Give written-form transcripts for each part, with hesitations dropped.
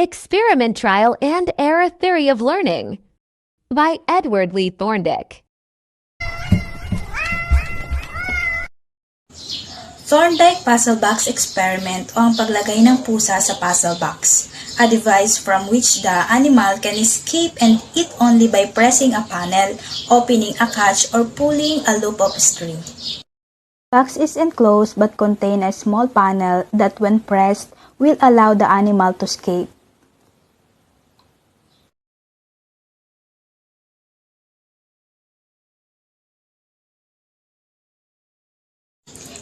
Experiment Trial and Error Theory of Learning by Edward Lee Thorndike. Thorndike Puzzle Box Experiment o ang paglagay ng pusa sa puzzle box, a device from which the animal can escape and eat only by pressing a panel, opening a catch, or pulling a loop of string. Box is enclosed but contain a small panel that when pressed will allow the animal to escape.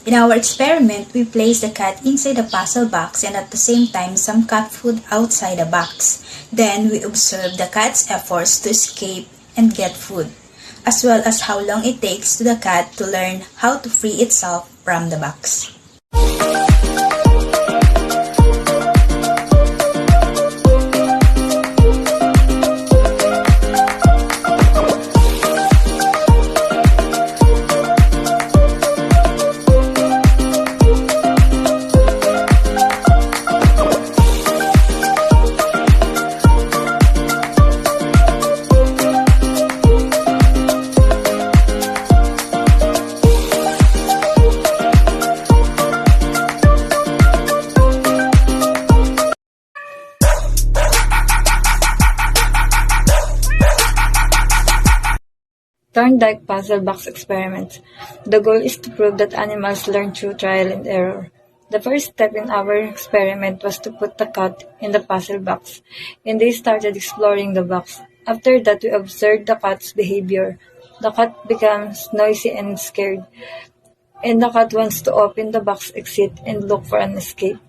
In our experiment, we place the cat inside the puzzle box and at the same time some cat food outside the box. Then we observe the cat's efforts to escape and get food, as well as how long it takes to the cat to learn how to free itself from the box. Thorndike Puzzle Box Experiment. The goal is to prove that animals learn through trial and error. The first step in our experiment was to put the cat in the puzzle box, and they started exploring the box. After that, we observed the cat's behavior. The cat becomes noisy and scared, and the cat wants to open the box exit and look for an escape.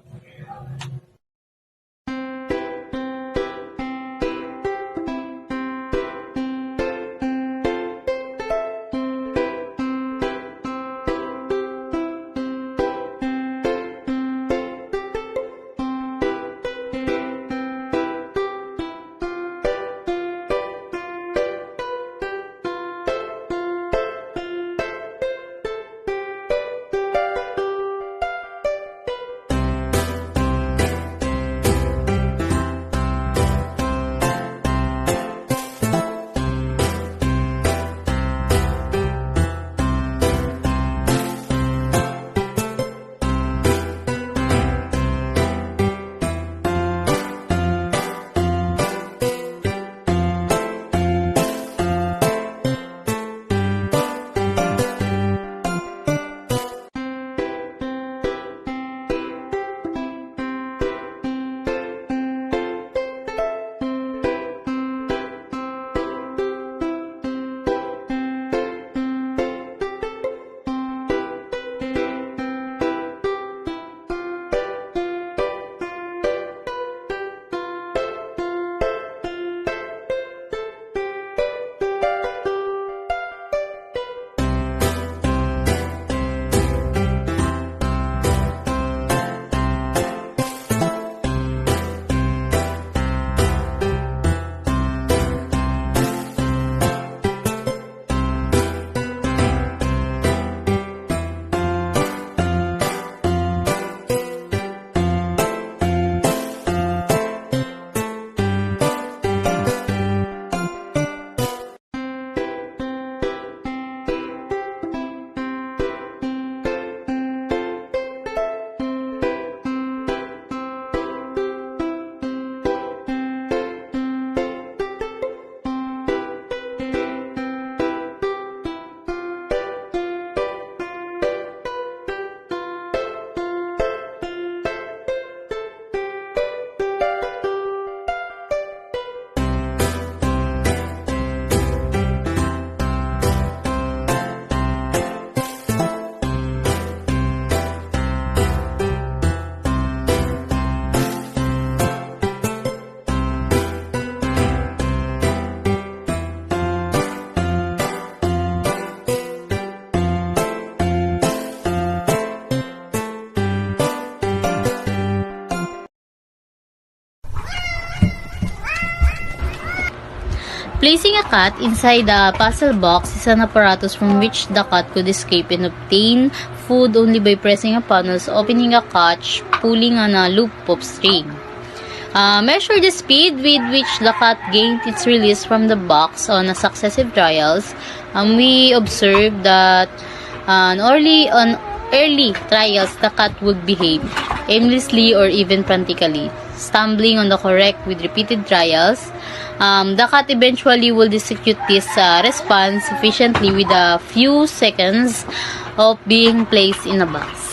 Placing a cat inside a puzzle box is an apparatus from which the cat could escape and obtain food only by pressing a panel, opening a catch, pulling on a loop of string. Measure the speed with which the cat gained its release from the box on a successive trials. We observed that on early trials, the cat would behave aimlessly or even frantically, stumbling on the correct with repeated trials. The cat eventually will execute this response sufficiently with a few seconds of being placed in a box.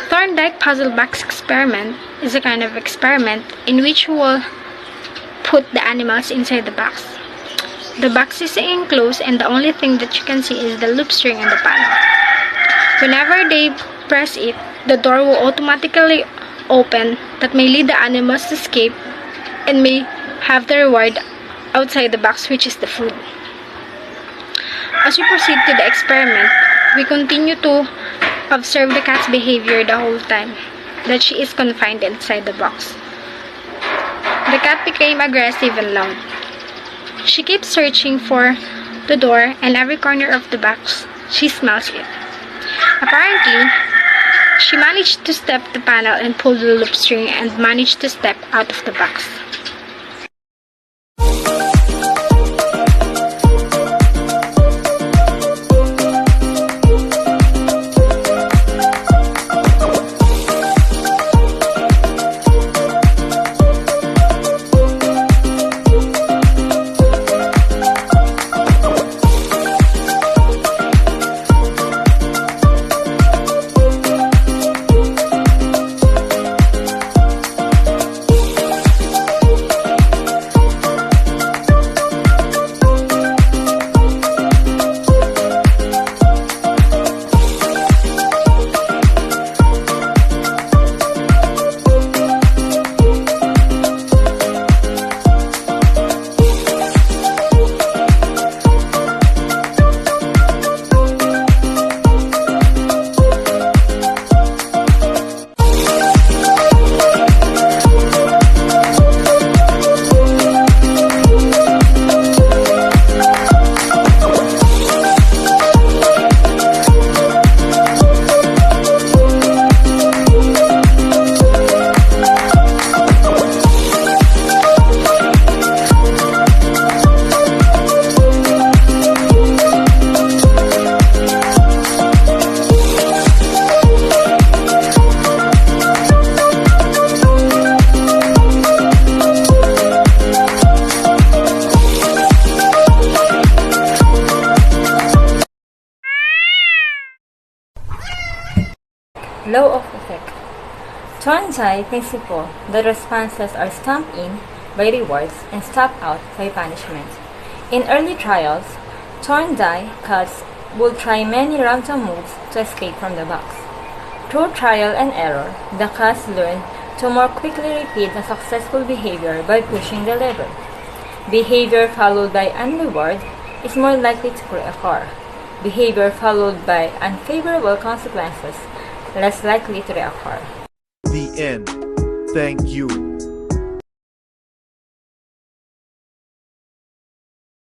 Thorndike puzzle box experiment is a kind of experiment in which we will put the animals inside the box. The box is enclosed and the only thing that you can see is the loop string and the panel. Whenever they press it, the door will automatically open that may lead the animals to escape and may have the reward outside the box, which is the food. As we proceed to the experiment, we continue to observe the cat's behavior the whole time that she is confined inside the box. The cat became aggressive and loud. She keeps searching for the door and every corner of the box. She smells it. Apparently, she managed to step the panel and pull the loop string and managed to step out of the box. Law of effect. Thorndike principle that responses are stamped in by rewards and stamped out by punishment. In early trials, Thorndike cats would try many random moves to escape from the box. Through trial and error, the cats learn to more quickly repeat the successful behavior by pushing the lever. Behavior followed by an reward is more likely to reoccur. Behavior followed by unfavorable consequences less likely to reoccur. The end. Thank you.